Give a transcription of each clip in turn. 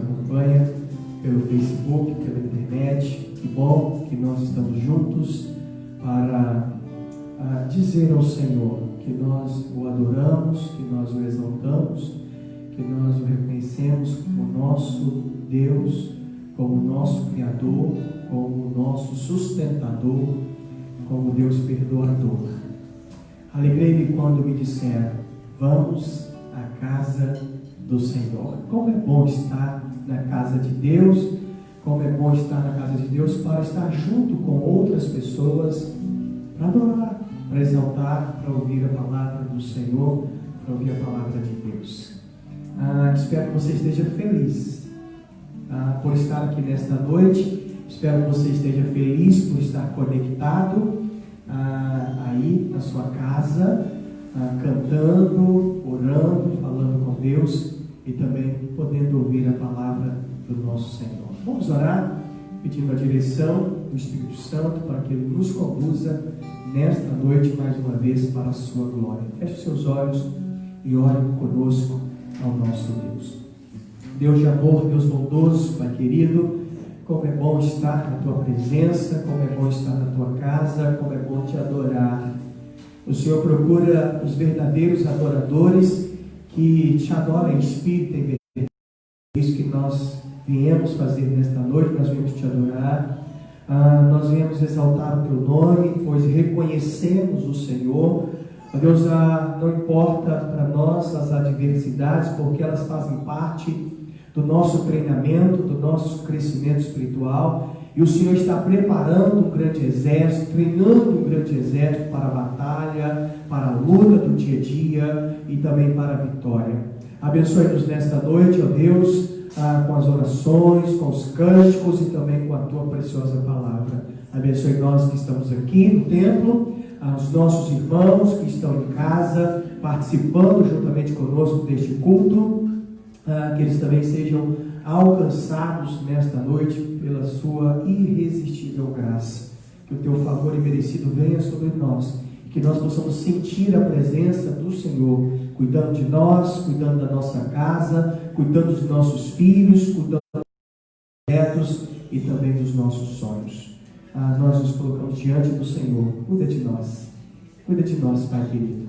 acompanha pelo Facebook, pela internet. Que bom que nós estamos juntos para dizer ao Senhor que nós o adoramos, que nós o exaltamos, que nós o reconhecemos como nosso Deus, como nosso Criador, como nosso sustentador, como Deus perdoador. Alegrei-me quando me disseram: vamos à casa do Senhor. Como é bom estar na casa de Deus, como é bom estar na casa de Deus para estar junto com outras pessoas, para adorar, para exaltar, para ouvir a palavra do Senhor, para ouvir a palavra de Deus. Espero que você esteja feliz por estar aqui nesta noite. Espero que você esteja feliz por estar conectado aí na sua casa, cantando, orando, falando com Deus e também podendo ouvir a palavra do nosso Senhor. Vamos orar pedindo a direção do Espírito Santo para que Ele nos conduza nesta noite mais uma vez para a sua glória. Feche os seus olhos e ore conosco ao nosso Deus. Deus de amor, Deus bondoso, Pai querido, como é bom estar na Tua presença, como é bom estar na Tua casa, como é bom Te adorar. O Senhor procura os verdadeiros adoradores que Te adoram em espírito e em verdade. É isso que nós viemos fazer nesta noite, nós viemos Te adorar. Nós viemos exaltar o Teu nome, pois reconhecemos o Senhor. Deus, não importa para nós as adversidades, porque elas fazem parte do nosso treinamento, do nosso crescimento espiritual, e o Senhor está preparando um grande exército, treinando um grande exército para a batalha, para a luta do dia a dia e também para a vitória. Abençoe-nos nesta noite, ó Deus, com as orações, com os cânticos e também com a Tua preciosa palavra. Abençoe nós que estamos aqui no templo, os nossos irmãos que estão em casa, participando juntamente conosco deste culto, que eles também sejam alcançados nesta noite pela Sua irresistível graça. Que o Teu favor imerecido venha sobre nós, que nós possamos sentir a presença do Senhor, cuidando de nós, cuidando da nossa casa, cuidando dos nossos filhos, cuidando dos projetos e também dos nossos sonhos. Nós nos colocamos diante do Senhor. Cuida de nós, Pai querido.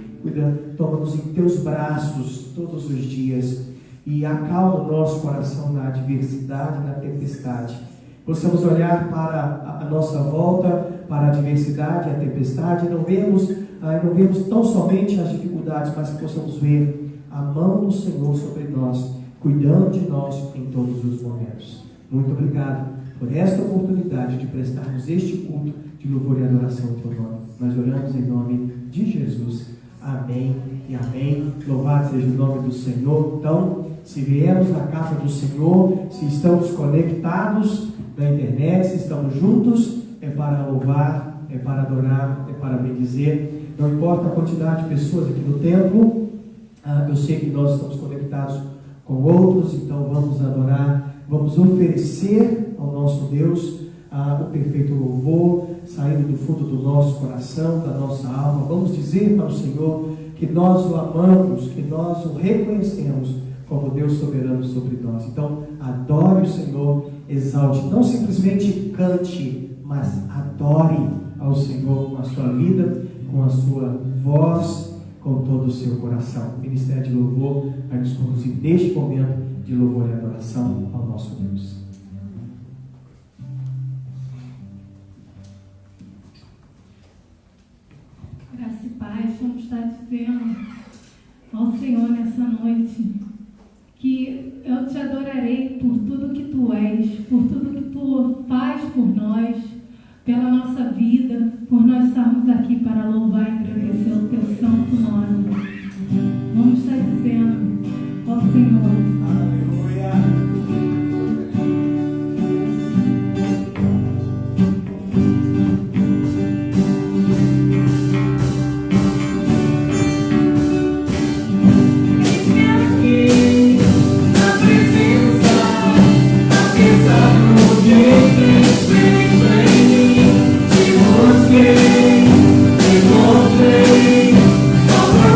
Toma-nos em Teus braços todos os dias e acalma o nosso coração na adversidade, na tempestade. Possamos olhar para a nossa volta, para a adversidade e a tempestade, e não vemos tão somente as dificuldades, mas que possamos ver a mão do Senhor sobre nós, cuidando de nós em todos os momentos. Muito obrigado por esta oportunidade de prestarmos este culto de louvor e adoração ao Teu nome. Nós oramos em nome de Jesus. Amém e amém. Louvado seja o nome do Senhor. Então, se viemos na casa do Senhor, se estamos conectados na internet, se estamos juntos, é para louvar, é para adorar, é para bendizer. Não importa a quantidade de pessoas aqui no templo, eu sei que nós estamos conectados com outros, então vamos adorar, vamos oferecer ao nosso Deus o perfeito louvor, saindo do fundo do nosso coração, da nossa alma. Vamos dizer para o Senhor que nós o amamos, que nós o reconhecemos como Deus soberano sobre nós. Então, adore o Senhor, exalte, não simplesmente cante, mas adore ao Senhor com a sua vida, com a sua voz, com todo o seu coração. O Ministério de Louvor vai nos conduzir neste momento de louvor e adoração ao nosso Deus. Graça e paz, vamos estar dizendo ao Senhor nessa noite que eu Te adorarei por tudo que Tu és, por tudo que Tu faz por nós, pela nossa vida, por nós estarmos aqui para louvar e agradecer o Teu santo nome. Vamos estar dizendo ao Senhor: aleluia. Encontrei, só pra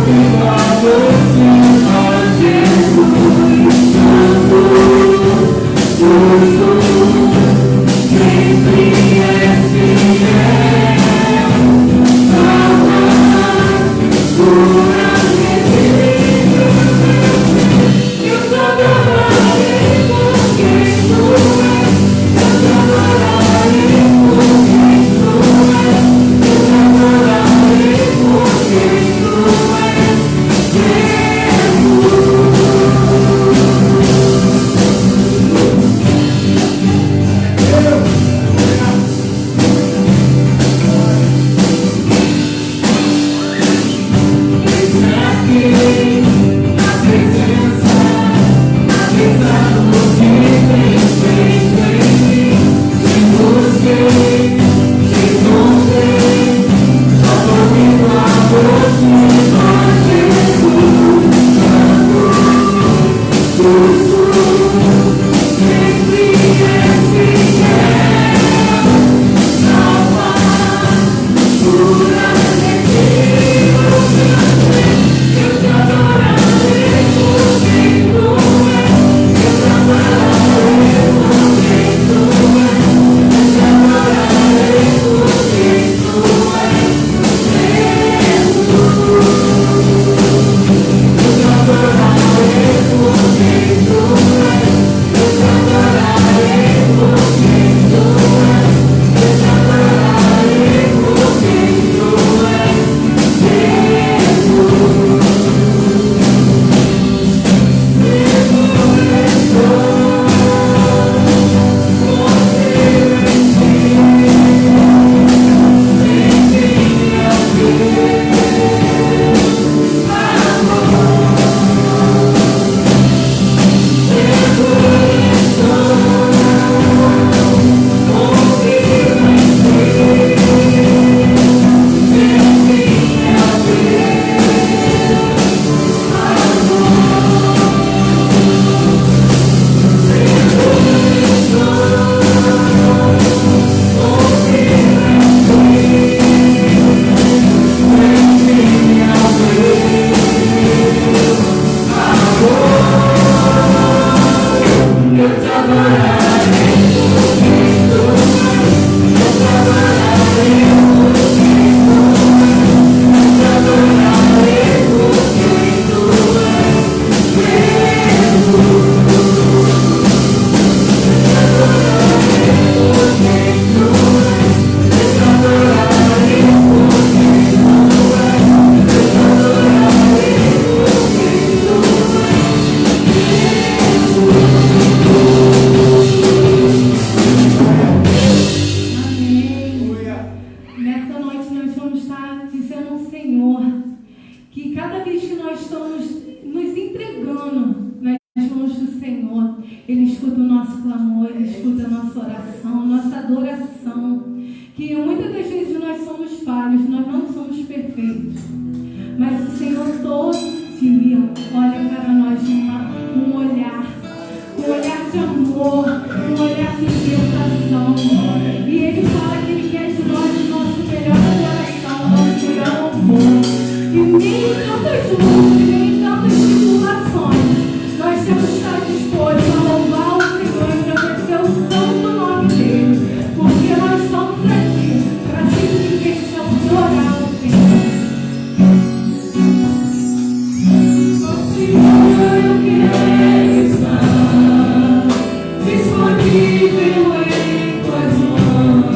Disponível em tuas mãos.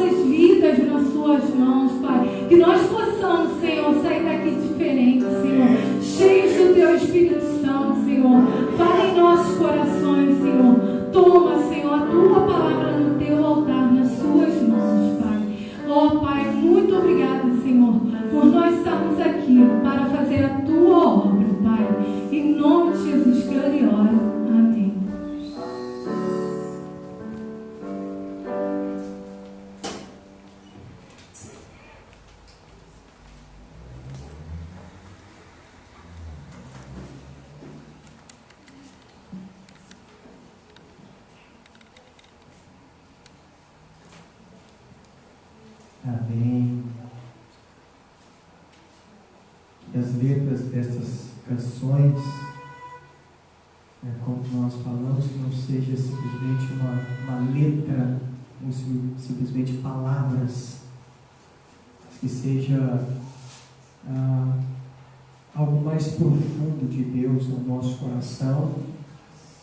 nossas vidas nas suas mãos, Pai. Que nós possamos, Senhor, sair daqui diferente, Senhor, cheios do Teu Espírito Santo, Senhor. Fala em nossos corações, Senhor. Toma, Senhor, a Tua palavra no Teu altar, nas Suas mãos, Pai. Oh, Pai, muito obrigada, Senhor, por nós estarmos aqui para fazer a Tua obra, Pai. Em nome de Jesus que eu lhe oro. Amém. Amém. Que as letras dessas canções, como nós falamos, não seja simplesmente uma letra ou simplesmente palavras, mas que seja algo mais profundo de Deus no nosso coração,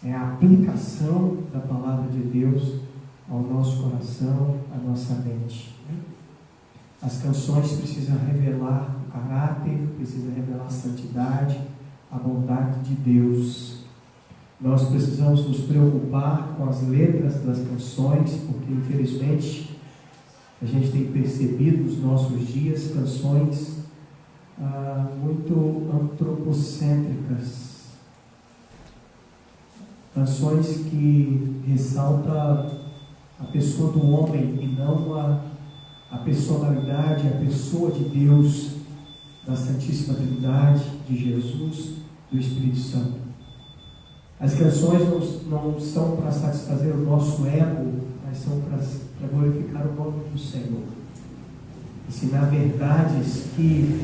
a aplicação da palavra de Deus ao nosso coração, à nossa mente. As canções precisam revelar o caráter, precisam revelar a santidade, a bondade de Deus. Nós precisamos nos preocupar com as letras das canções, porque infelizmente a gente tem percebido nos nossos dias canções muito antropocêntricas, canções que ressaltam a pessoa do homem e não a personalidade, a pessoa de Deus, da Santíssima Trindade, de Jesus, do Espírito Santo. As canções não são para satisfazer o nosso ego, mas são para glorificar o nome do Senhor. Ensinar verdades que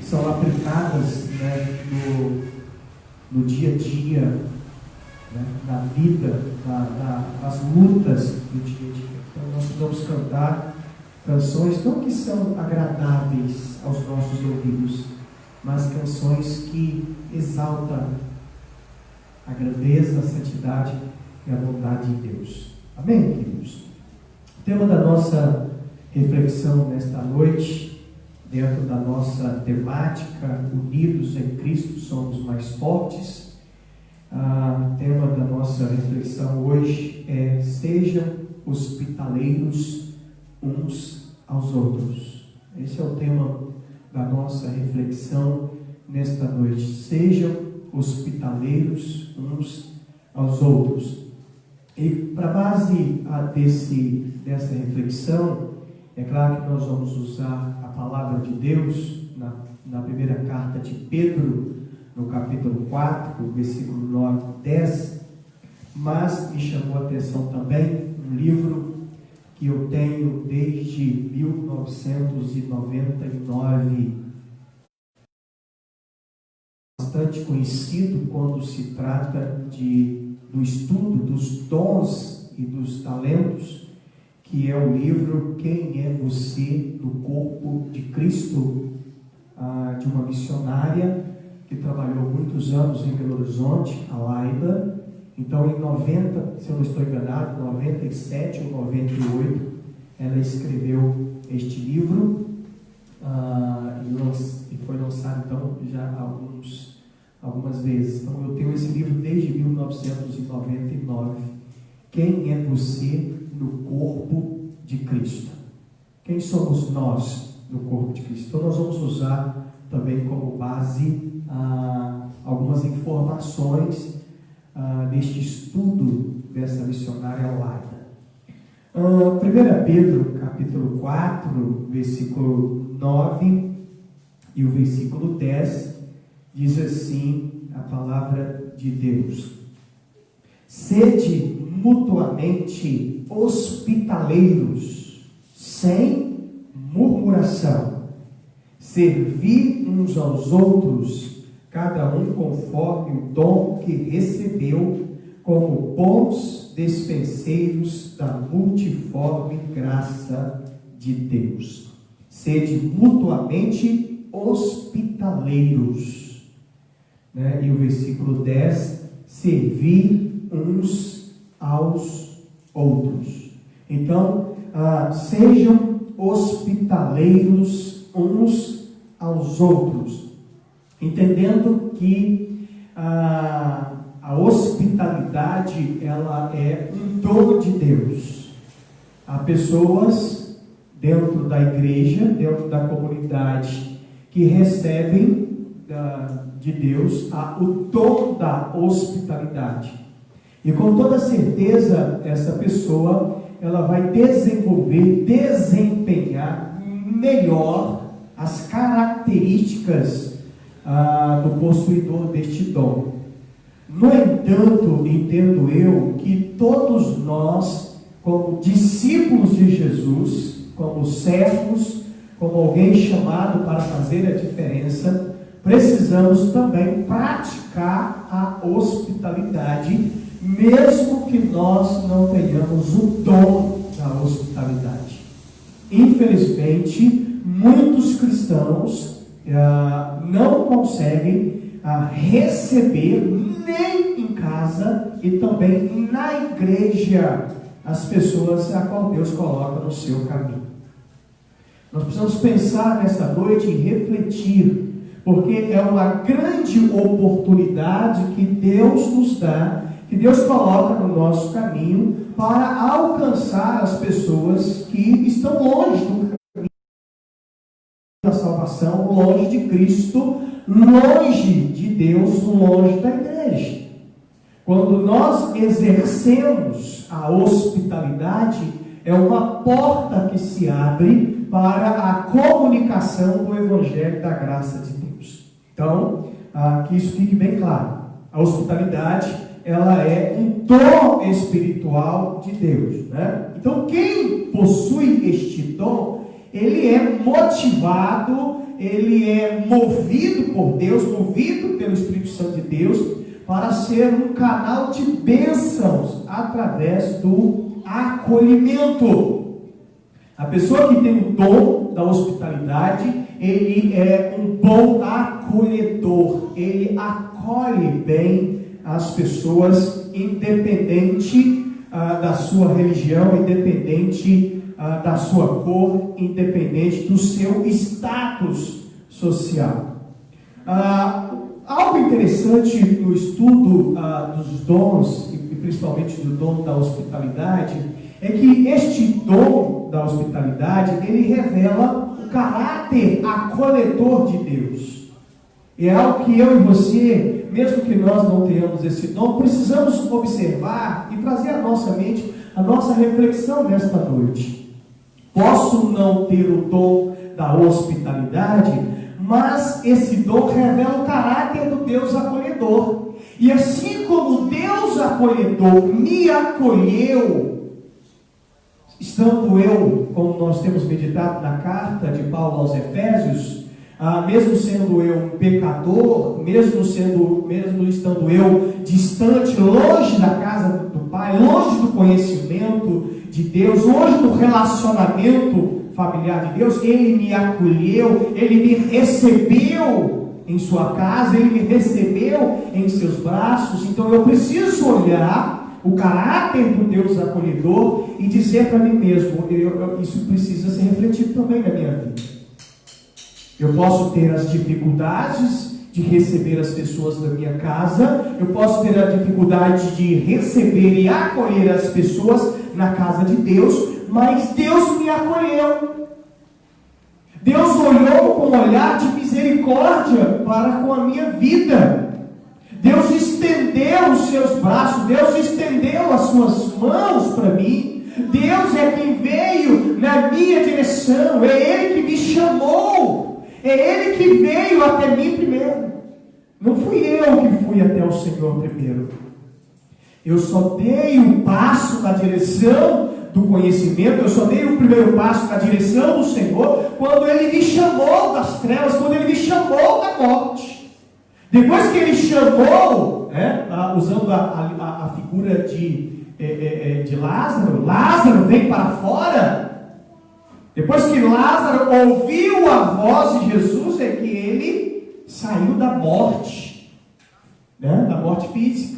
são aplicadas no dia a dia, na vida, nas lutas do dia a dia. Então nós precisamos cantar canções não que são agradáveis aos nossos ouvidos, mas canções que exaltam a grandeza, a santidade e a bondade de Deus. Amém, queridos? O tema da nossa reflexão nesta noite, dentro da nossa temática, unidos em Cristo somos mais fortes. O tema da nossa reflexão hoje é: sejam hospitaleiros uns aos outros. Esse é o tema da nossa reflexão nesta noite. Sejam hospitaleiros uns aos outros. E para base dessa reflexão, é claro que nós vamos usar a palavra de Deus na primeira carta de Pedro, no capítulo 4, versículo 9 e 10, mas me chamou a atenção também um livro que eu tenho desde 1999, bastante conhecido quando se trata do estudo dos dons e dos talentos, que é o livro Quem é Você no Corpo de Cristo, de uma missionária que trabalhou muitos anos em Belo Horizonte, a Laida. Então, em 90, se eu não estou enganado, 97 ou 98, ela escreveu este livro e foi lançado, então, já algumas vezes. Então, eu tenho esse livro desde 1999. Quem é você no corpo de Cristo? Quem somos nós no corpo de Cristo? Então, nós vamos usar também como base algumas informações deste estudo dessa missionária Laida. 1 Pedro, capítulo 4, versículo 9 e o versículo 10, diz assim a palavra de Deus: sede mutuamente hospitaleiros, sem murmuração, servi uns aos outros, cada um conforme o dom que recebeu, como bons despenseiros da multiforme graça de Deus. Sede mutuamente hospitaleiros. E o versículo 10, servi uns aos outros. Então, sejam hospitaleiros uns aos outros, entendendo que a hospitalidade ela é um dom de Deus. Há pessoas dentro da igreja, dentro da comunidade, que recebem de Deus o dom da hospitalidade. E com toda certeza, essa pessoa ela vai desempenhar melhor as características do possuidor deste dom. No entanto, entendo eu que todos nós, como discípulos de Jesus, como servos, como alguém chamado para fazer a diferença, precisamos também praticar a hospitalidade, mesmo que nós não tenhamos o dom da hospitalidade. Infelizmente, muitos cristãos não conseguem receber nem em casa e também na igreja as pessoas a qual Deus coloca no seu caminho. Nós precisamos pensar nessa noite e refletir, porque é uma grande oportunidade que Deus nos dá, que Deus coloca no nosso caminho para alcançar as pessoas que estão longe do caminho da salvação, longe de Cristo, longe de Deus, longe da igreja. Quando nós exercemos a hospitalidade, é uma porta que se abre para a comunicação do Evangelho da graça de Deus. Então, que isso fique bem claro. A hospitalidade, ela é um dom espiritual de Deus, né? Então, quem possui este dom, ele é motivado, ele é movido por Deus, movido pelo Espírito Santo de Deus, para ser um canal de bênçãos através do acolhimento. A pessoa que tem o dom da hospitalidade, ele é um bom acolhedor, ele acolhe bem as pessoas, independente da sua religião, independente da sua cor, independente do seu status social. Algo interessante no estudo dos dons, e principalmente do dom da hospitalidade, é que este dom da hospitalidade, ele revela o caráter acolhedor de Deus. É algo que eu e você, mesmo que nós não tenhamos esse dom, precisamos observar e trazer à nossa mente a nossa reflexão nesta noite. Posso não ter o dom da hospitalidade, mas esse dom revela o caráter do Deus acolhedor. E assim como Deus acolhedor me acolheu, estando eu, como nós temos meditado na carta de Paulo aos Efésios, mesmo sendo eu um pecador, mesmo estando eu distante, longe da casa do Pai, longe do conhecimento de Deus, longe do relacionamento familiar de Deus, Ele me acolheu, Ele me recebeu em sua casa, Ele me recebeu em seus braços. Então eu preciso olhar o caráter do Deus acolhedor e dizer para mim mesmo, isso precisa ser refletido também na minha vida. Eu posso ter as dificuldades de receber as pessoas da minha casa, eu posso ter a dificuldade de receber e acolher as pessoas na casa de Deus, mas Deus me acolheu. Deus olhou com um olhar de misericórdia para com a minha vida. Deus estendeu os seus braços, Deus estendeu as suas mãos para mim. Deus é quem veio na minha direção, é Ele que me chamou, é Ele que veio até mim primeiro. Não fui eu que fui até o Senhor primeiro. Eu só dei um passo na direção do conhecimento, eu só dei o primeiro passo na direção do Senhor quando Ele me chamou das trevas, quando Ele me chamou da morte. Depois que Ele chamou, usando a figura de Lázaro, Lázaro vem para fora. Depois que Lázaro ouviu a voz de Jesus, é que ele saiu da morte, da morte física.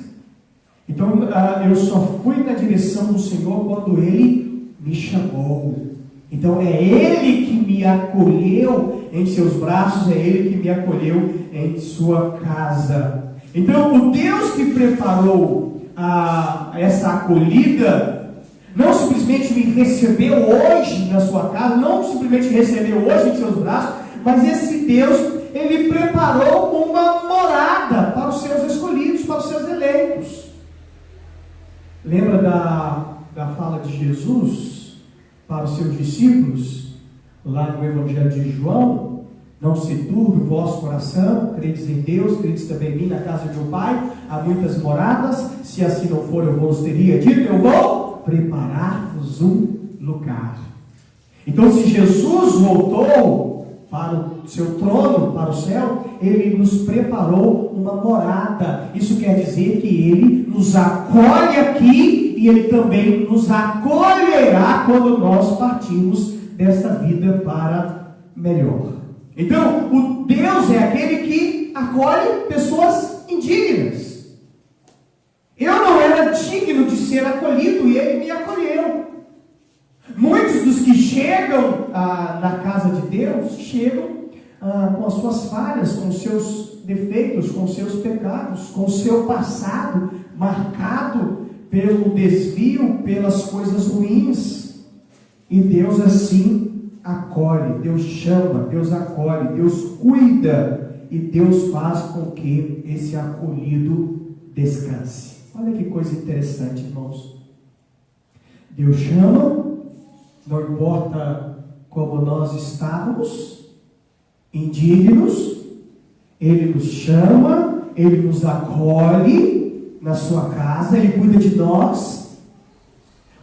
Então, eu só fui na direção do Senhor quando Ele me chamou. Então é Ele que me acolheu em seus braços, é Ele que me acolheu em sua casa. Então o Deus que preparou essa acolhida, não simplesmente me recebeu hoje na sua casa, não simplesmente me recebeu hoje em seus braços, mas esse Deus, Ele preparou uma morada para os seus escolhidos, para os seus eleitos. Lembra da fala de Jesus para os seus discípulos, lá no Evangelho de João? Não se turbe o vosso coração, credes em Deus, credes também em mim, na casa de meu Pai há muitas moradas, se assim não for eu vos teria dito, eu vou preparar-vos um lugar. Então se Jesus voltou para o seu trono, para o céu, Ele nos preparou uma morada. Isso quer dizer que Ele nos acolhe aqui e Ele também nos acolherá quando nós partirmos desta vida para melhor. Então, o Deus é aquele que acolhe pessoas indignas. Eu não era digno de ser acolhido e Ele me acolheu. Muitos dos que chegam na casa de Deus, chegam com as suas falhas, com os seus defeitos, com os seus pecados, com o seu passado marcado pelo desvio, pelas coisas ruins. E Deus assim acolhe, Deus chama, Deus acolhe, Deus cuida e Deus faz com que esse acolhido descanse. Olha que coisa interessante, irmãos. Deus chama, não importa como nós estávamos, indignos, Ele nos chama, Ele nos acolhe na sua casa, Ele cuida de nós.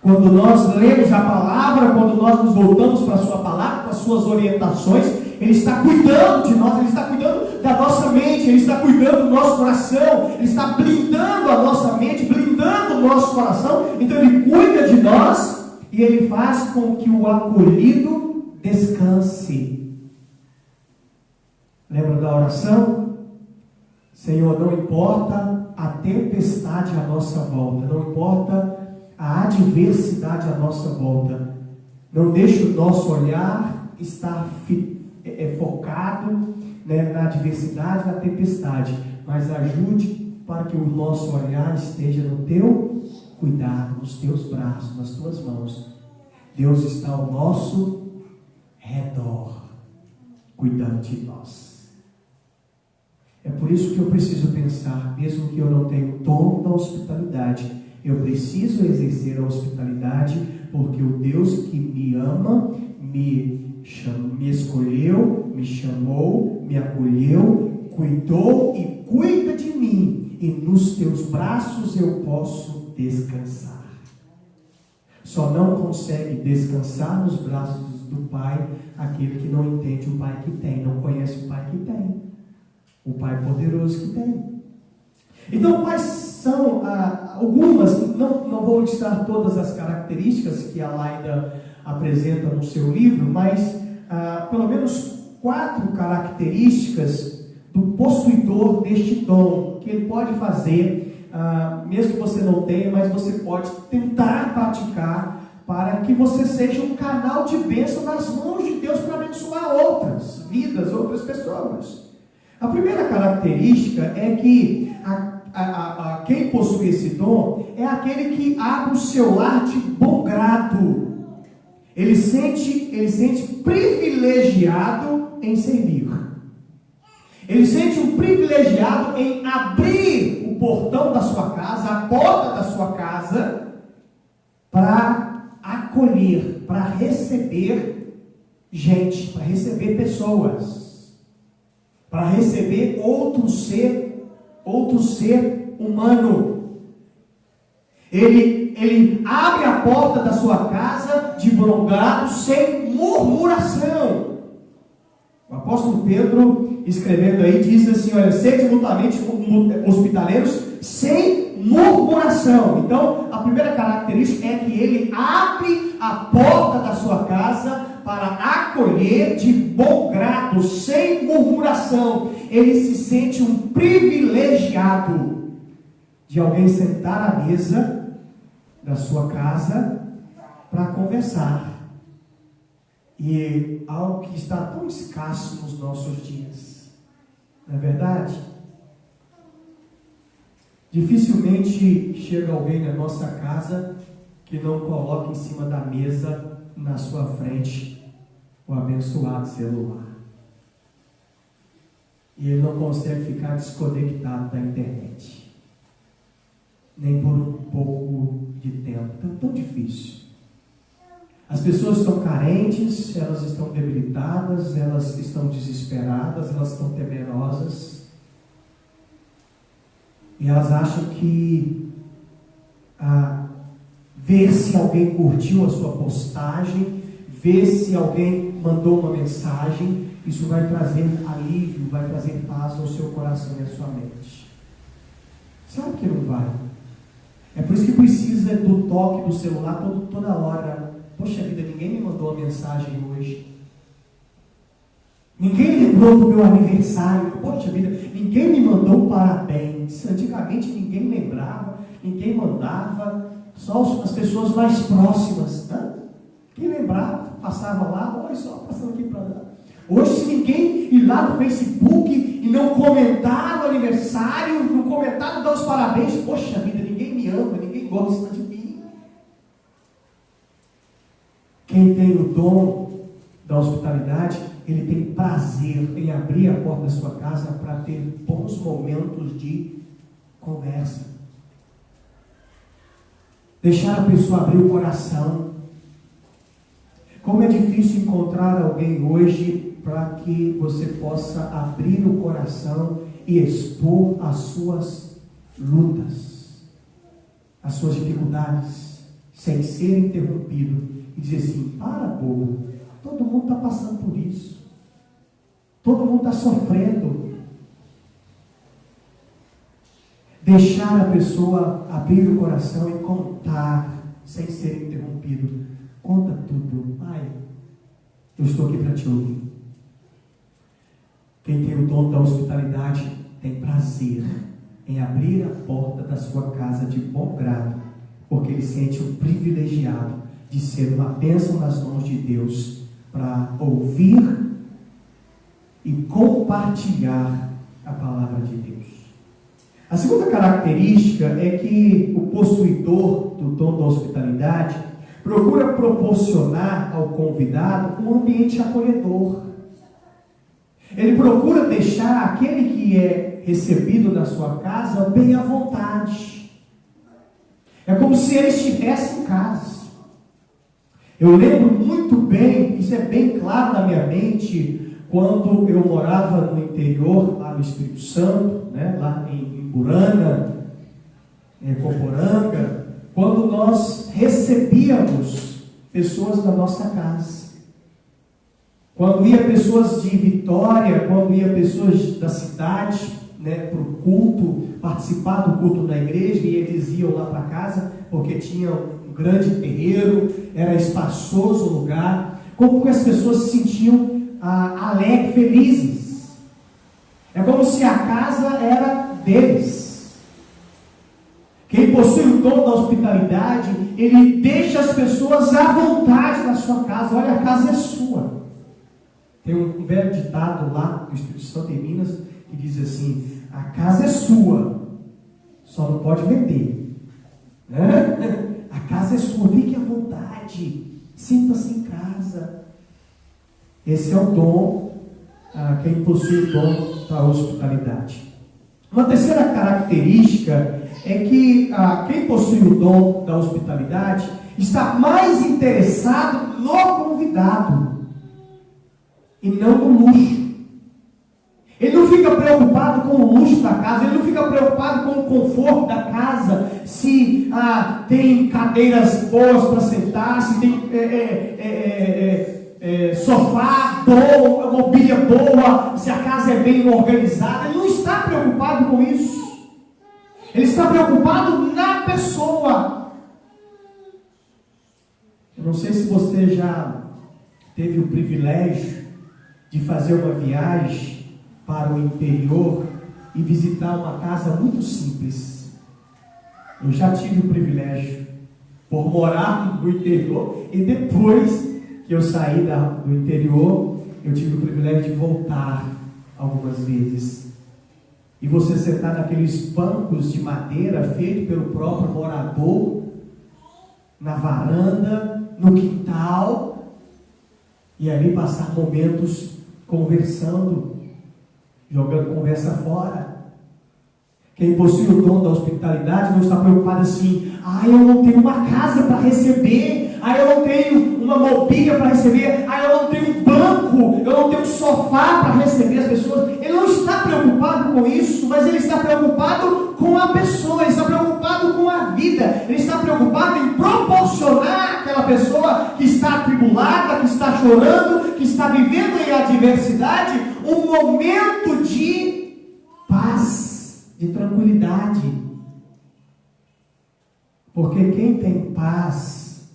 Quando nós lemos a palavra, quando nós nos voltamos para a sua palavra, para as suas orientações, Ele está cuidando de nós, Ele está cuidando da nossa mente, Ele está cuidando do nosso coração, Ele está blindando a nossa mente, blindando o nosso coração. Então Ele cuida de nós e Ele faz com que o acolhido descanse. Lembra da oração? Senhor, não importa a tempestade à nossa volta, não importa a adversidade à nossa volta, não deixe o nosso olhar estar focado, na adversidade, na tempestade, mas ajude para que o nosso olhar esteja no teu cuidado, nos teus braços, nas tuas mãos. Deus está ao nosso redor, cuidando de nós. É por isso que eu preciso pensar, mesmo que eu não tenha o dom da hospitalidade, eu preciso exercer a hospitalidade, porque o Deus que me ama, me escolheu, me chamou, me acolheu, cuidou e cuida de mim, e nos teus braços eu posso descansar. Só não consegue descansar nos braços do Pai aquele que não entende o Pai que tem, não conhece o Pai que tem, o Pai poderoso que tem. Então, quais são algumas, não vou listar todas as características que a Laida apresenta no seu livro, mas pelo menos 4 características do possuidor deste dom, que ele pode fazer, mesmo que você não tenha, mas você pode tentar praticar, para que você seja um canal de bênção nas mãos de Deus para abençoar outras vidas, outras pessoas. A primeira característica é que quem possui esse dom é aquele que abre o seu lar de bom grado. Ele sente privilegiado em servir. Ele sente um privilegiado em abrir o portão da sua casa, a porta da sua casa, para acolher, para receber gente, para receber pessoas, para receber outro ser humano. Ele abre a porta da sua casa de bom grado, sem murmuração. O apóstolo Pedro, escrevendo aí, diz assim: olha, sede mutuamente hospitaleiros, sem murmuração. Então, a primeira característica é que ele abre a porta da sua casa para acolher de bom grado, sem murmuração. Ele se sente um privilegiado de alguém sentar à mesa da sua casa para conversar. E algo que está tão escasso nos nossos dias. Não é verdade? Dificilmente chega alguém na nossa casa que não coloque em cima da mesa, na sua frente, o abençoado celular. E ele não consegue ficar desconectado da internet. Nem por um pouco de tempo. Tão difícil. As pessoas estão carentes, elas estão debilitadas, elas estão desesperadas, elas estão temerosas. E elas acham que ver se alguém curtiu a sua postagem, ver se alguém mandou uma mensagem, isso vai trazer alívio, vai trazer paz ao seu coração e à sua mente. Sabe que não vai? É por isso que precisa do toque do celular toda hora. Poxa vida, ninguém me mandou uma mensagem hoje. Ninguém lembrou do meu aniversário. Poxa vida, ninguém me mandou parabéns. Antigamente ninguém lembrava, ninguém mandava. Só as pessoas mais próximas. Né? Quem lembrava, passava lá, olha só, passando aqui para lá. Hoje, se ninguém ir lá no Facebook e não comentar no aniversário, não comentar, não dar os parabéns, poxa vida, ninguém me ama, ninguém gosta de mim. Quem tem o dom da hospitalidade, ele tem prazer em abrir a porta da sua casa para ter bons momentos de conversa. Deixar a pessoa abrir o coração. Como é difícil encontrar alguém hoje para que você possa abrir o coração e expor as suas lutas, as suas dificuldades, sem ser interrompido. E dizer assim, para bobo, todo mundo está passando por isso. Todo mundo está sofrendo. Deixar a pessoa abrir o coração e contar, sem ser interrompido. Conta tudo. Pai, eu estou aqui para te ouvir. Quem tem o dom da hospitalidade tem prazer em abrir a porta da sua casa de bom grado, porque ele sente o privilegiado de ser uma bênção nas mãos de Deus para ouvir e compartilhar a palavra de Deus. A segunda característica é que o possuidor do dom da hospitalidade procura proporcionar ao convidado um ambiente acolhedor. Ele procura deixar aquele que é recebido na sua casa bem à vontade. É como se ele estivesse em casa. Eu lembro muito bem, isso é bem claro na minha mente, quando eu morava no interior, lá no Espírito Santo, né, lá em Burana, em Coporanga, quando nós recebíamos pessoas na nossa casa. Quando ia pessoas de Vitória, quando ia pessoas da cidade, né, para o culto, participar do culto da igreja, e eles iam lá para casa, porque tinha um grande terreiro, era espaçoso o lugar. Como que as pessoas se sentiam alegres, felizes. É como se a casa era deles. Quem possui o dom da hospitalidade, ele deixa as pessoas à vontade na sua casa. Olha, a casa é sua. Tem um velho ditado lá no Espírito Santo, em Minas, que diz assim: a casa é sua, só não pode vender. Né? A casa é sua, fique à vontade, sinta-se em casa. Esse é o dom, quem possui o dom da hospitalidade. Uma terceira característica é que quem possui o dom da hospitalidade está mais interessado no convidado e não no luxo. Ele não fica preocupado com o luxo da casa, ele não fica preocupado com o conforto da casa, se tem cadeiras boas para sentar, se tem sofá bom, mobília boa, se a casa é bem organizada. Ele não está preocupado com isso. Ele está preocupado na pessoa. Eu não sei se você já teve o privilégio de fazer uma viagem para o interior e visitar uma casa muito simples. Eu já tive o privilégio. por morar no interior, e depois que eu saí do interior, eu tive o privilégio de voltar algumas vezes. E você sentar naqueles bancos de madeira feito pelo próprio morador, na varanda, no quintal, e ali passar momentos conversando, jogando conversa fora. Quem possui o dom da hospitalidade não está preocupado assim: eu não tenho uma casa para receber, eu não tenho uma mobília para receber, eu não tenho um banco, eu não tenho um sofá para receber as pessoas. Ele não está preocupado com isso, mas ele está preocupado com a pessoa, ele está preocupado com a vida, ele está preocupado em proporcionar àquela pessoa que está atribulada, que está chorando, que está vivendo em adversidade, um momento de paz, de tranquilidade. Porque quem tem paz,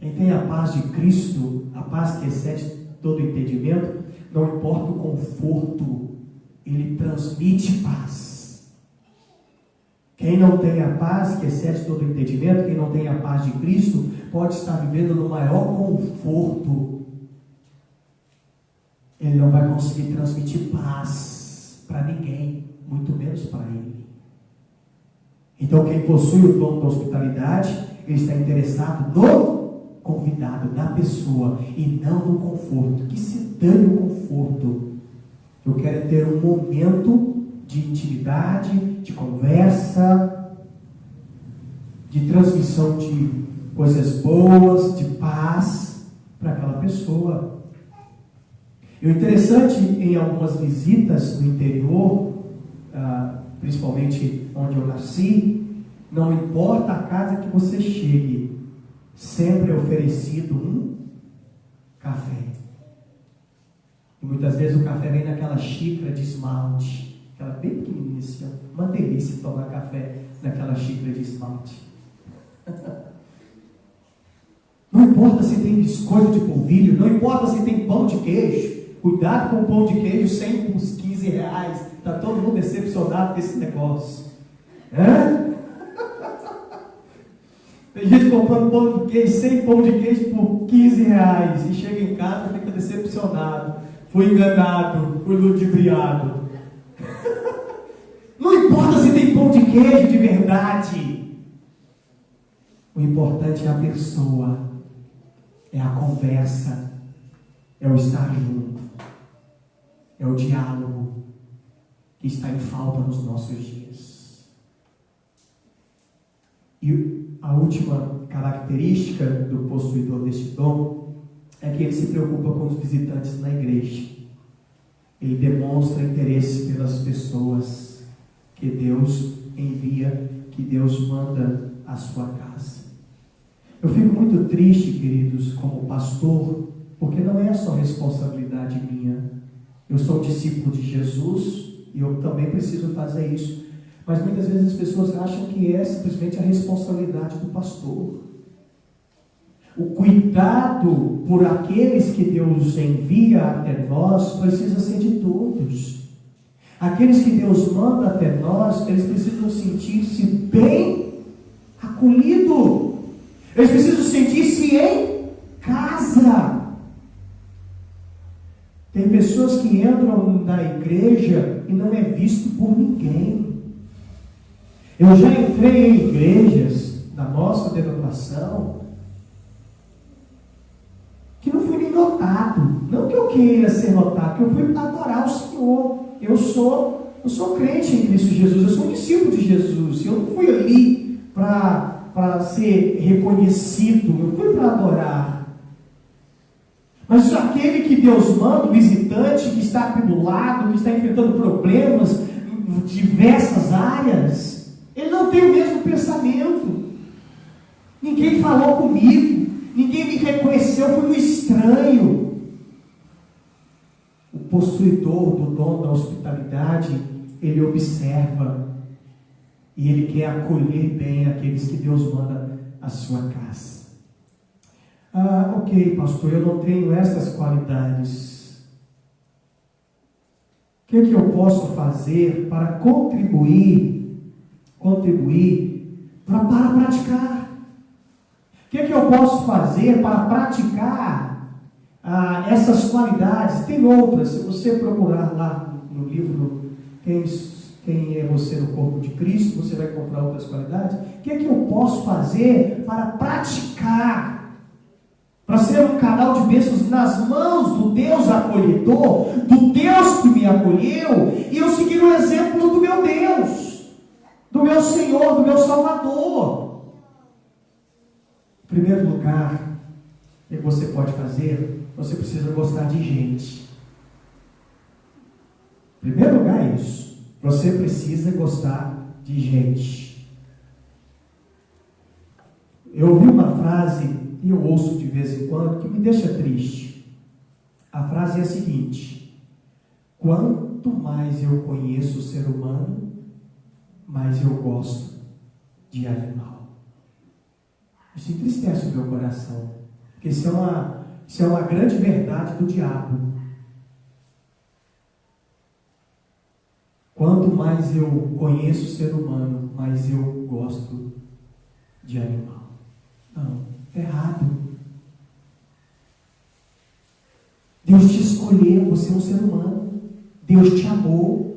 quem tem a paz de Cristo, a paz que excede todo entendimento, não importa o conforto, ele transmite paz. Quem não tem a paz que excede todo entendimento, quem não tem a paz de Cristo, pode estar vivendo no maior conforto. Ele não vai conseguir transmitir paz para ninguém, muito menos para ele. Então, quem possui o dom da hospitalidade, ele está interessado no convidado, na pessoa, e não no conforto. Que se dane o conforto. Eu quero ter um momento de intimidade, de conversa, de transmissão de coisas boas, de paz para aquela pessoa. E o interessante em algumas visitas no interior, principalmente onde eu nasci, não importa a casa que você chegue, sempre é oferecido um café. E muitas vezes o café vem naquela xícara de esmalte, aquela bem pequenininha assim, uma delícia tomar café naquela xícara de esmalte. Não importa se tem biscoito de polvilho, não importa se tem pão de queijo. Cuidado com o pão de queijo sem uns 15 reais. Está todo mundo decepcionado com esse negócio. Tem gente comprando pão de queijo, sem pão de queijo por 15 reais. E chega em casa e fica decepcionado. Fui enganado, fui ludibriado. Não importa se tem pão de queijo de verdade. O importante é a pessoa, é a conversa, é o estar junto, é o diálogo que está em falta nos nossos dias. E a última característica do possuidor deste dom é que ele se preocupa com os visitantes na igreja. Ele demonstra interesse pelas pessoas que Deus envia, que Deus manda à sua casa. Eu fico muito triste, queridos, como pastor, porque não é só responsabilidade minha. Eu sou discípulo de Jesus e eu também preciso fazer isso. Mas muitas vezes as pessoas acham que é simplesmente a responsabilidade do pastor. O cuidado por aqueles que Deus envia até nós precisa ser de todos. Aqueles que Deus manda até nós, eles precisam sentir-se bem acolhidos. Eles precisam sentir-se em casa. Tem pessoas que entram na igreja e não é visto por ninguém. Eu já entrei em igrejas da nossa denominação que não fui nem notado. Não que eu queira ser notado, que eu fui para adorar o Senhor. Eu sou crente em Cristo Jesus, eu sou um discípulo de Jesus. Eu não fui ali para ser reconhecido, eu fui para adorar. Mas aquele que Deus manda, o visitante que está atribulado, que está enfrentando problemas em diversas áreas, ele não tem o mesmo pensamento. Ninguém falou comigo, ninguém me reconheceu, eu fui um estranho. O possuidor do dom da hospitalidade, ele observa e ele quer acolher bem aqueles que Deus manda à sua casa. Ok, pastor, eu não tenho essas qualidades. O que eu posso fazer para contribuir para praticar. O que eu posso fazer para praticar essas qualidades? Tem outras, se você procurar lá no livro Quem é Você no Corpo de Cristo, você vai encontrar outras qualidades. O que eu posso fazer para praticar? Para ser um canal de bênçãos nas mãos do Deus acolhedor, do Deus que me acolheu, e eu seguir o exemplo do meu Deus, do meu Senhor, do meu Salvador. Em primeiro lugar, o que você pode fazer? Você precisa gostar de gente. Em primeiro lugar é isso. Você precisa gostar de gente. Eu ouvi uma frase, e eu ouço de vez em quando, que me deixa triste. A frase é a seguinte: quanto mais eu conheço o ser humano, mais eu gosto de animal. Isso entristece o meu coração, porque isso é uma grande verdade do diabo. Quanto mais eu conheço o ser humano, mais eu gosto de animal. Não, é errado. Deus te escolheu, você é um ser humano. Deus te amou.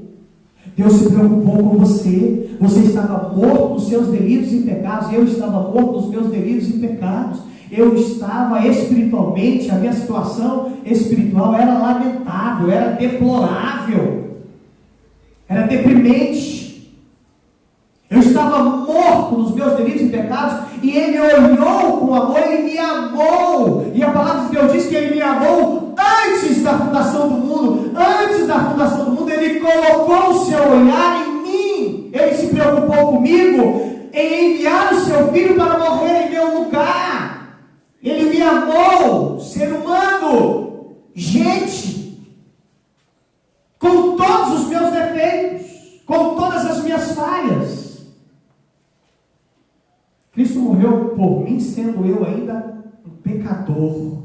Deus se preocupou com você. Você estava morto nos seus delitos e pecados. Eu estava morto nos meus delitos e pecados. Eu estava espiritualmente, a minha situação espiritual era lamentável, era deplorável, era deprimente. Eu estava morto nos meus delitos e pecados, e Ele olhou com amor, Ele me amou. E a palavra de Deus diz que Ele me amou antes da fundação do mundo. Antes da fundação do mundo, Ele colocou o seu olhar em mim. Ele se preocupou comigo em enviar o seu Filho para morrer em meu lugar. Ele me amou, ser humano, gente, com todos os meus defeitos, com todas as minhas falhas. Cristo morreu por mim, sendo eu ainda um pecador.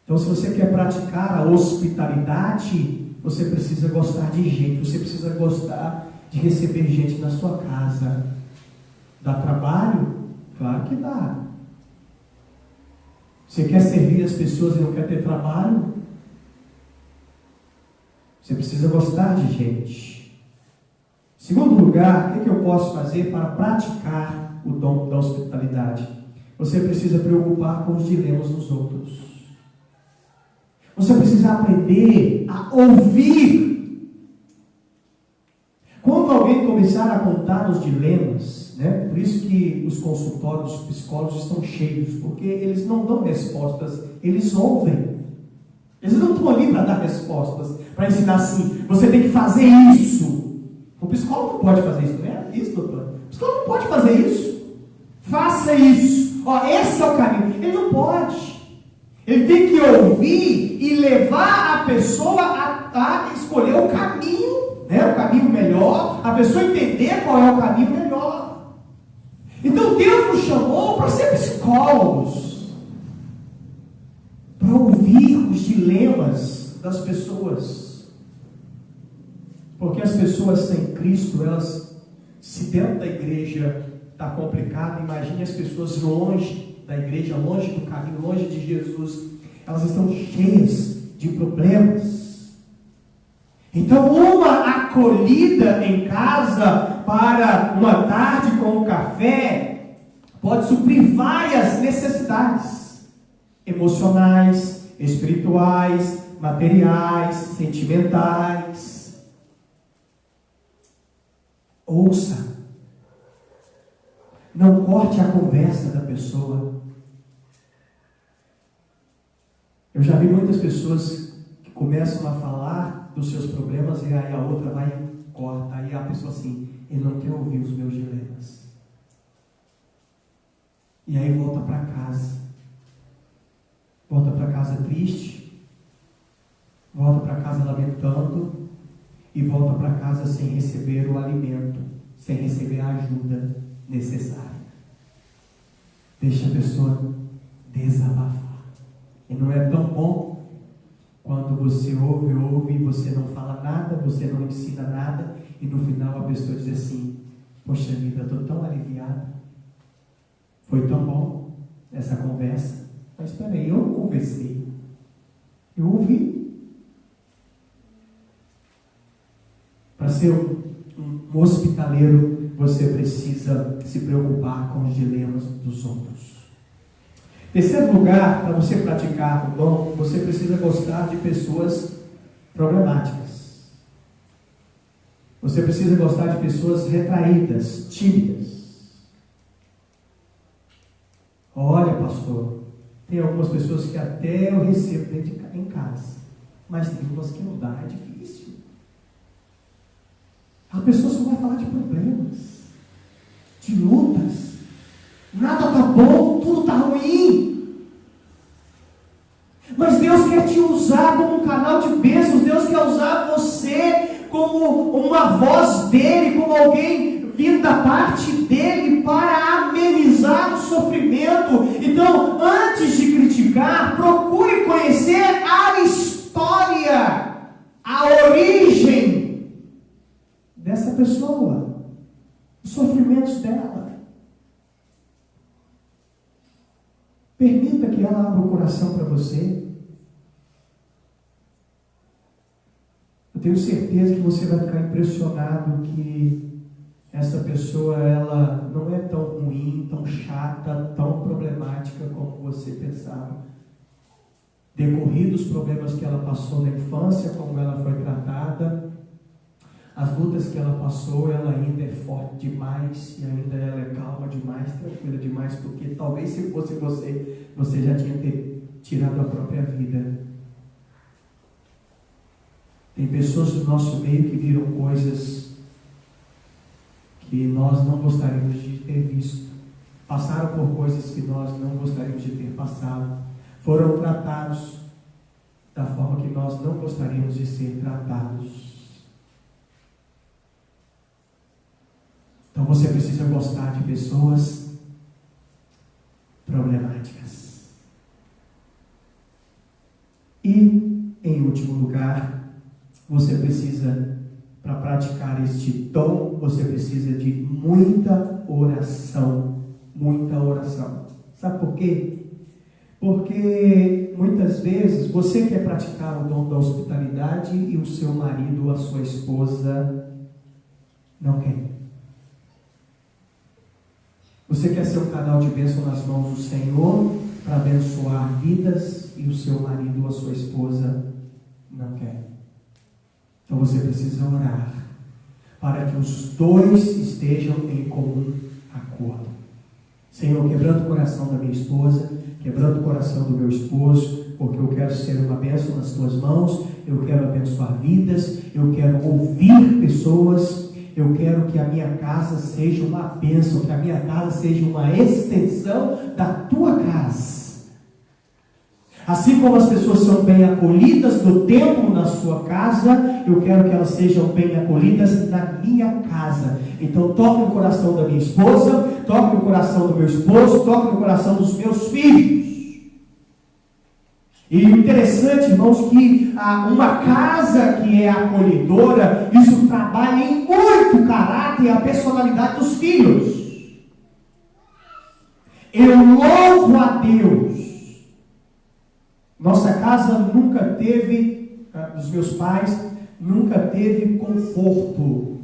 Então, se você quer praticar a hospitalidade, você precisa gostar de gente, você precisa gostar de receber gente na sua casa. Dá trabalho? Claro que dá. Você quer servir as pessoas e não quer ter trabalho? Você precisa gostar de gente. Segundo lugar, o que eu posso fazer para praticar o dom da hospitalidade? Você precisa preocupar com os dilemas dos outros. Você precisa aprender a ouvir. Quando alguém começar a contar os dilemas, né? Por isso que os consultórios, os psicólogos estão cheios, porque eles não dão respostas, eles ouvem. Eles não estão ali para dar respostas, para ensinar assim, você tem que fazer isso. O psicólogo não pode fazer isso, não é isso, doutor? O psicólogo não pode fazer isso. Faça isso. Ó, esse é o caminho. Ele não pode. Ele tem que ouvir e levar a pessoa a escolher o caminho, né? O caminho melhor, a pessoa entender qual é o caminho melhor. Então Deus nos chamou para ser psicólogos, para ouvir os dilemas das pessoas, porque as pessoas sem Cristo, elas, se dentro da igreja está complicado, imagine as pessoas longe da igreja, longe do caminho, longe de Jesus, elas estão cheias de problemas. Então, uma acolhida em casa para uma tarde com um café pode suprir várias necessidades emocionais, espirituais, materiais, sentimentais. Ouça. Não corte a conversa da pessoa. Eu já vi muitas pessoas que começam a falar dos seus problemas e aí a outra vai e corta. Aí a pessoa assim, ele não quer ouvir os meus dilemas. E aí volta para casa. Volta para casa triste. Volta para casa lamentando. E volta para casa sem receber o alimento, sem receber a ajuda necessária. Deixa a pessoa desabafar. E não é tão bom Quando você ouve e você não fala nada, você não ensina nada, e no final a pessoa diz assim: poxa vida, eu estou tão aliviada, foi tão bom essa conversa. Mas espera aí, eu não conversei, eu ouvi. Para ser um hospitaleiro, você precisa se preocupar com os dilemas dos outros. Terceiro lugar, para você praticar o dom, você precisa gostar de pessoas problemáticas. Você precisa gostar de pessoas retraídas, tímidas. Olha, pastor, tem algumas pessoas que até eu recebo em casa, mas tem umas que não dá, é difícil. A pessoa só vai falar de problemas, de lutas. Nada está bom, tudo está ruim. Mas Deus quer te usar como um canal de bênçãos. Deus quer usar você como uma voz dele, como alguém vindo da parte dele para amenizar o sofrimento. Então, antes de criticar, procure conhecer a história, a origem dessa pessoa, os sofrimentos dela. Permita que ela abra o coração para você. Eu tenho certeza que você vai ficar impressionado que essa pessoa, ela não é tão ruim, tão chata, tão problemática como você pensava. Decorridos os problemas que ela passou na infância, como ela foi tratada, as lutas que ela passou, ela ainda é forte demais, e ainda ela é calma demais, tranquila demais, porque talvez se fosse você já tinha tirado a própria vida. Tem pessoas do nosso meio que viram coisas que nós não gostaríamos de ter visto, passaram por coisas que nós não gostaríamos de ter passado, foram tratados da forma que nós não gostaríamos de ser tratados. Então você precisa gostar de pessoas problemáticas. E, em último lugar, você precisa, para praticar este dom, você precisa de muita oração. Muita oração. Sabe por quê? Porque muitas vezes você quer praticar o dom da hospitalidade e o seu marido ou a sua esposa não quer. Você quer ser um canal de bênção nas mãos do Senhor para abençoar vidas e o seu marido ou a sua esposa não quer. Então você precisa orar para que os dois estejam em comum acordo. Senhor, quebrando o coração da minha esposa, quebrando o coração do meu esposo, porque eu quero ser uma bênção nas tuas mãos, eu quero abençoar vidas, eu quero ouvir pessoas. Eu quero que a minha casa seja uma bênção, que a minha casa seja uma extensão da tua casa. Assim como as pessoas são bem acolhidas no templo na sua casa, eu quero que elas sejam bem acolhidas na minha casa. Então toque no coração da minha esposa, toque no coração do meu esposo, toque no coração dos meus filhos. E o interessante, irmãos, que uma casa que é acolhedora, isso trabalha em muito caráter e a personalidade dos filhos. Eu louvo a Deus. Nossa casa nunca teve, dos meus pais, nunca teve conforto.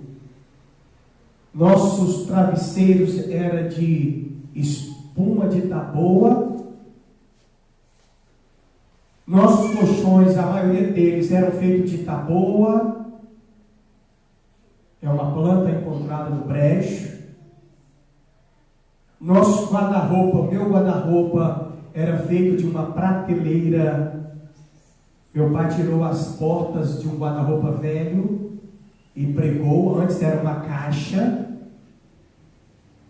Nossos travesseiros eram de espuma de taboa. Nossos colchões, a maioria deles eram feitos de taboa. É uma planta encontrada no brejo. Nosso guarda-roupa, meu guarda-roupa era feito de uma prateleira. Meu pai tirou as portas de um guarda-roupa velho e pregou. Antes era uma caixa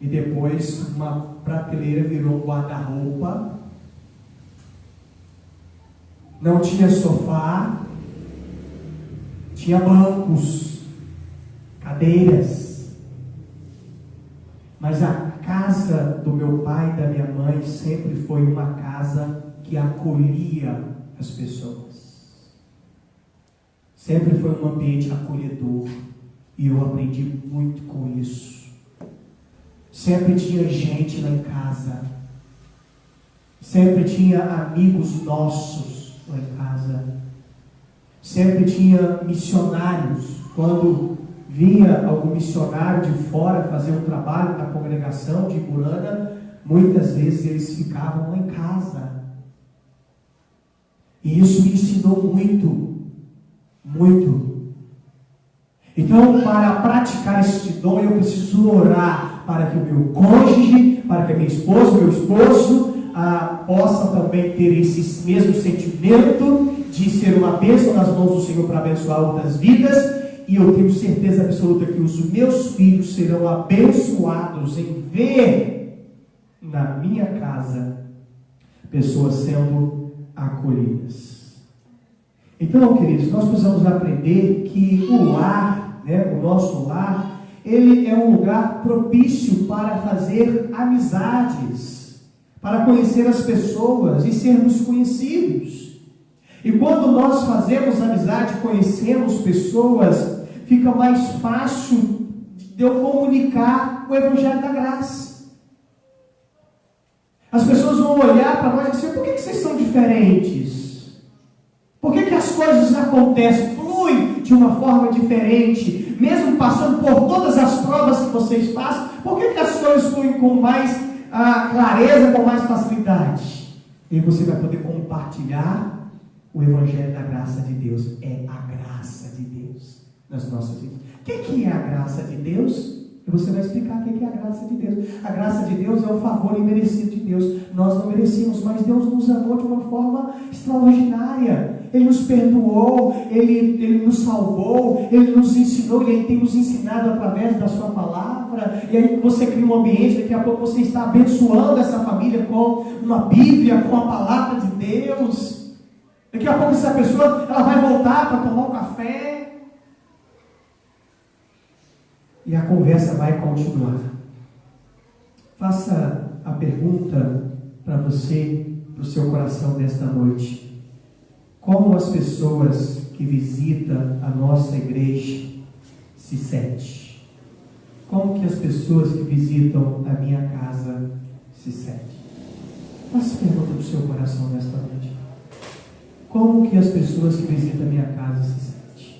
e depois uma prateleira virou um guarda-roupa. Não tinha sofá, tinha bancos, cadeiras. Mas a casa do meu pai e da minha mãe sempre foi uma casa que acolhia as pessoas. sempre foi um ambiente acolhedor, e eu aprendi muito com isso. Sempre tinha gente lá em casa, sempre tinha amigos nossos lá em casa, sempre tinha missionários. Quando vinha algum missionário de fora fazer um trabalho na congregação de Iburana, muitas vezes eles ficavam lá em casa. E isso me ensinou muito, muito. Então, para praticar este dom, eu preciso orar para que o meu cônjuge, para que a minha esposa, o meu esposo, possa também ter esse mesmo sentimento de ser uma bênção nas mãos do Senhor para abençoar outras vidas. E eu tenho certeza absoluta que os meus filhos serão abençoados em ver na minha casa pessoas sendo acolhidas. Então, queridos, nós precisamos aprender que o lar, o nosso lar, ele é um lugar propício para fazer amizades, para conhecer as pessoas e sermos conhecidos. E quando nós fazemos amizade, conhecemos pessoas, fica mais fácil de eu comunicar o Evangelho da Graça. As pessoas vão olhar para nós e dizer: por que vocês são diferentes? Por que as coisas acontecem, fluem de uma forma diferente? Mesmo passando por todas as provas que vocês passam, por que as coisas fluem com mais clareza, com mais facilidade? E você vai poder compartilhar o Evangelho da graça de Deus. É a graça de Deus nas nossas vidas. O que é a graça de Deus? E você vai explicar o que é a graça de Deus. A graça de Deus é o favor imerecido de Deus. Nós não merecíamos, mas Deus nos amou de uma forma extraordinária. Ele nos perdoou, Ele nos salvou, Ele nos ensinou, Ele tem nos ensinado através da sua palavra. E aí você cria um ambiente, daqui a pouco você está abençoando essa família com uma Bíblia, com a palavra de Deus. Daqui a pouco essa pessoa ela vai voltar para tomar um café. E a conversa vai continuar. Faça a pergunta para você, para o seu coração nesta noite. Como as pessoas que visitam a nossa igreja se sentem? Como que as pessoas que visitam a minha casa se sentem? Faça a pergunta para o seu coração nesta noite. Como que as pessoas que visitam a minha casa se sentem?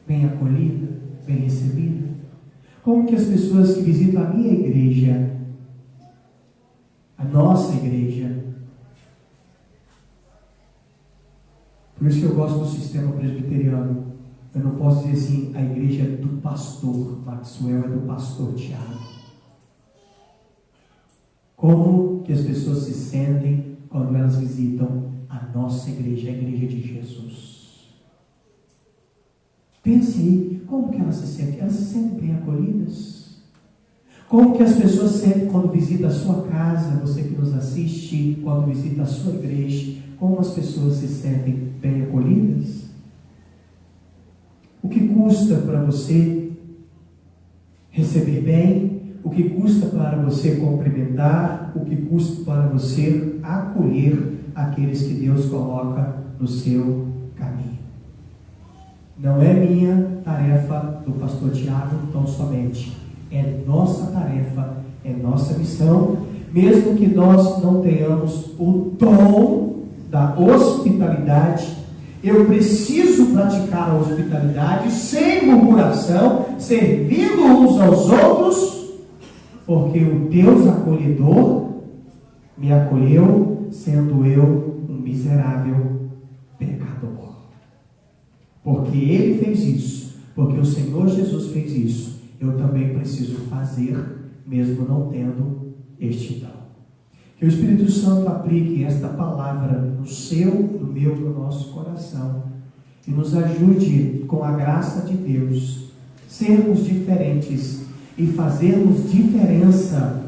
Bem acolhida? Bem recebida? Como que as pessoas que visitam a minha igreja, a nossa igreja, por isso que eu gosto do sistema presbiteriano, eu não posso dizer assim, a igreja é do pastor Maxwell, é do pastor Tiago. Como que as pessoas se sentem quando elas visitam a nossa igreja, a igreja de Jesus? Pense aí, como que elas se sentem? Elas se sentem bem acolhidas? Como que as pessoas sentem quando visita a sua casa, você que nos assiste, quando visita a sua igreja? Como as pessoas se sentem bem acolhidas? O que custa para você receber bem? O que custa para você cumprimentar? O que custa para você acolher aqueles que Deus coloca no seu caminho? Não é minha tarefa, do pastor Tiago, tão somente. É nossa tarefa, é nossa missão. Mesmo que nós não tenhamos o dom da hospitalidade, eu preciso praticar a hospitalidade sem murmuração, servindo uns aos outros, porque o Deus acolhedor me acolheu, sendo eu um miserável pecador. Porque Ele fez isso, porque o Senhor Jesus fez isso, eu também preciso fazer, mesmo não tendo este dom. Que o Espírito Santo aplique esta palavra no seu, no meu, no nosso coração, e nos ajude, com a graça de Deus, sermos diferentes e fazermos diferença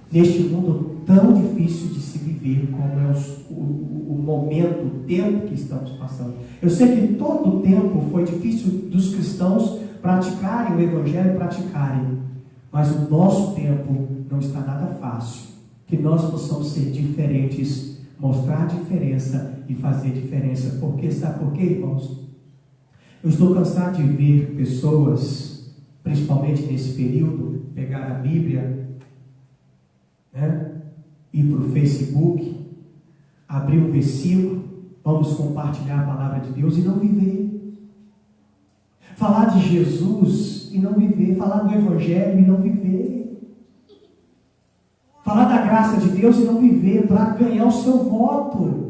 neste mundo tão difícil de se viver, como é o momento, o tempo que estamos passando. Eu sei que todo o tempo foi difícil dos cristãos praticarem o Evangelho, mas o nosso tempo não está nada fácil. Que nós possamos ser diferentes, mostrar a diferença e fazer diferença. Porque, sabe por quê, irmãos? Eu estou cansado de ver pessoas, principalmente nesse período, pegar a Bíblia, né, ir para o Facebook, abrir um versículo, vamos compartilhar a palavra de Deus e não viver. Falar de Jesus e não viver. Falar do Evangelho e não viver. Falar da graça de Deus e não viver para ganhar o seu voto.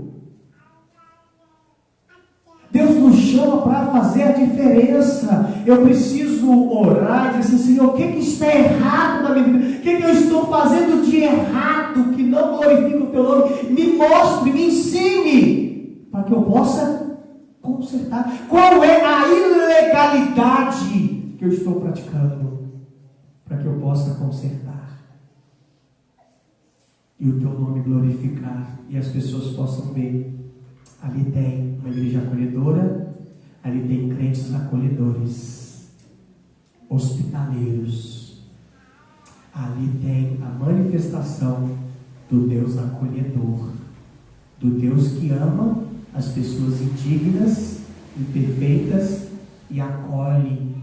Deus nos chama para fazer a diferença. Eu preciso orar e dizer assim: Senhor, o que está errado na minha vida? O que eu estou fazendo de errado que não glorifica o teu nome? Me mostre, me ensine, para que eu possa consertar. Qual é a ilegalidade que eu estou praticando, para que eu possa consertar e o teu nome glorificar e as pessoas possam ver. Ali tem uma igreja acolhedora, ali tem crentes acolhedores, hospitaleiros. Ali tem a manifestação do Deus acolhedor, do Deus que ama as pessoas indignas, imperfeitas e acolhe.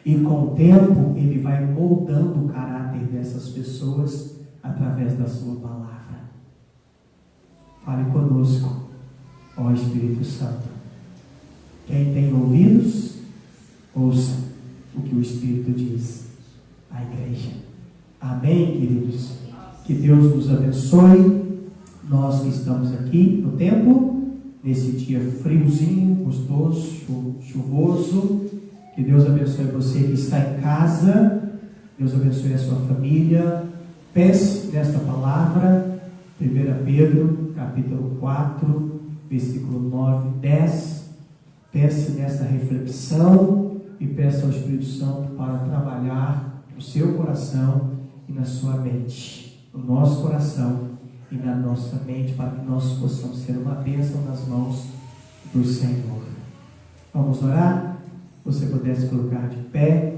E com o tempo Ele vai moldando o caráter dessas pessoas através da sua palavra. Fale conosco, ó Espírito Santo. Quem tem ouvidos, ouça o que o Espírito diz à igreja. Amém, queridos? Que Deus nos abençoe. Nós que estamos aqui no templo, nesse dia friozinho, gostoso, chuvoso. Que Deus abençoe você que está em casa. Deus abençoe a sua família. Pense nesta palavra. 1 Pedro, capítulo 4, versículo 9 e 10. Pense nessa reflexão e peça ao Espírito Santo para trabalhar no seu coração e na sua mente, no nosso coração e na nossa mente, para que nós possamos ser uma bênção nas mãos do Senhor. Vamos orar? Você pudesse colocar de pé,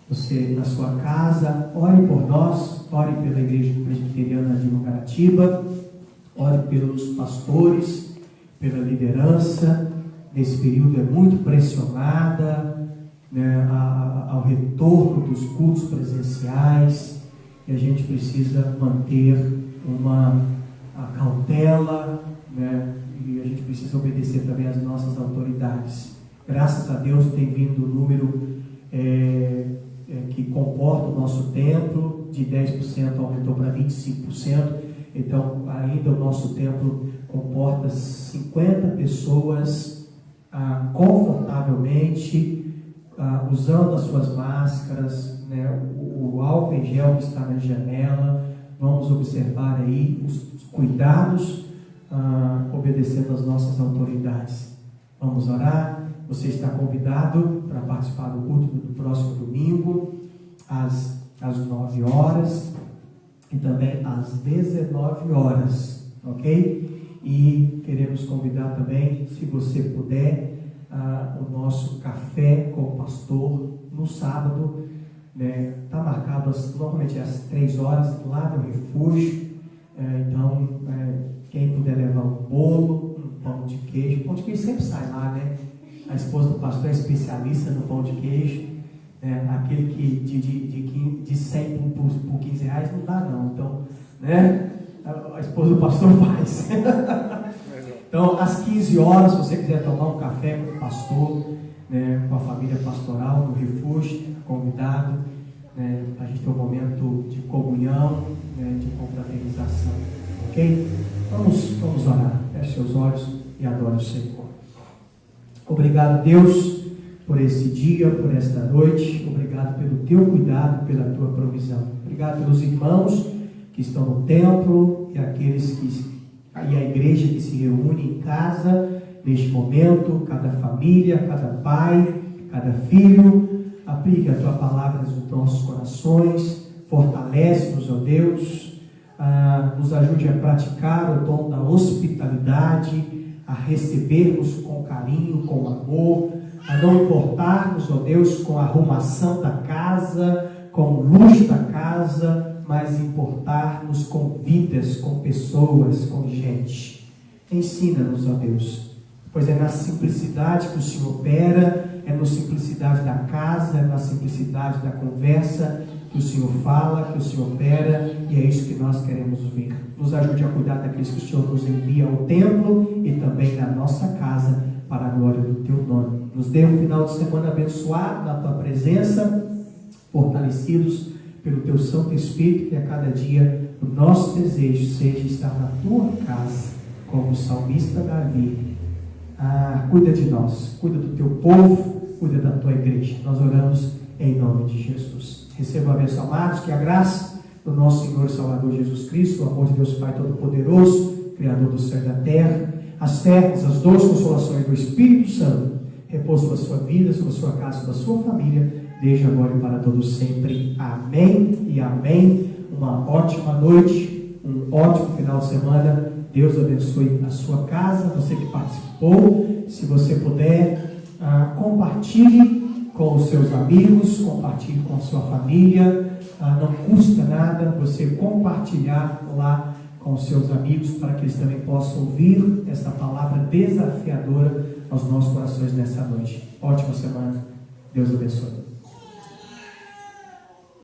você na sua casa, ore por nós, ore pela Igreja Presbiteriana de Mangaratiba, ore pelos pastores, pela liderança. Nesse período é muito pressionada, né, ao retorno dos cultos presenciais, e a gente precisa manter a cautela, né, e a gente precisa obedecer também às nossas autoridades. Graças a Deus tem vindo o número que comporta o nosso templo, de 10% aumentou para 25%, então ainda o nosso templo comporta 50 pessoas confortavelmente, usando as suas máscaras, né, o álcool em gel que está na janela. Vamos observar aí os cuidados, obedecendo às nossas autoridades. Vamos orar. Você está convidado para participar do culto do próximo domingo, às 9 horas e também às 19 horas, ok? E queremos convidar também, se você puder, o nosso café com o pastor no sábado, né? Está marcado normalmente às 3 horas, lá no refúgio. Então, quem puder levar um bolo, um pão de queijo sempre sai lá, né? A esposa do pastor é especialista no pão de queijo, aquele que de 100 por 15 reais não dá não, então, né? A esposa do pastor faz. Então, às 15 horas, se você quiser tomar um café com o pastor, né, com a família pastoral no refúgio, convidado, né, a gente tem um momento de comunhão, né, de confraternização, ok? Vamos orar. Feche seus olhos e adore o Senhor. Obrigado, Deus, por esse dia, por esta noite. Obrigado pelo teu cuidado, pela tua provisão. Obrigado pelos irmãos que estão no templo e a igreja que se reúne em casa neste momento, cada família, cada pai, cada filho. Aplique a tua palavra nos nossos corações, fortalece-nos, ó Deus, nos ajude a praticar o dom da hospitalidade, a recebermos com carinho, com amor, a não importarmos, ó Deus, com a arrumação da casa, com o luxo da casa, mas importar-nos com vidas, com pessoas, com gente. Ensina-nos, ó Deus, pois é na simplicidade que o Senhor opera, é na simplicidade da casa, é na simplicidade da conversa que o Senhor fala, que o Senhor opera, e é isso que nós queremos ver. Nos ajude a cuidar daqueles que o Senhor nos envia ao templo e também na nossa casa, para a glória do Teu nome. Nos dê um final de semana abençoado na Tua presença, fortalecidos pelo Teu Santo Espírito, que a cada dia o nosso desejo seja estar na Tua casa, como o salmista Davi. Cuida de nós, cuida do Teu povo, cuida da Tua igreja. Nós oramos em nome de Jesus. Receba a bênção, amados, que a graça do nosso Senhor e Salvador Jesus Cristo, o amor de Deus Pai Todo-Poderoso, Criador do céu e da terra, as terras, as doces consolações do Espírito Santo, repouso sobre a sua vida, sobre a sua casa, sobre a sua família, desde agora e para todos sempre. Amém e amém. Uma ótima noite, um ótimo final de semana. Deus abençoe a sua casa, você que participou. Se você puder, compartilhe com os seus amigos, compartilhe com a sua família. Não custa nada você compartilhar lá com os seus amigos, para que eles também possam ouvir essa palavra desafiadora aos nossos corações nessa noite. Ótima semana. Deus abençoe.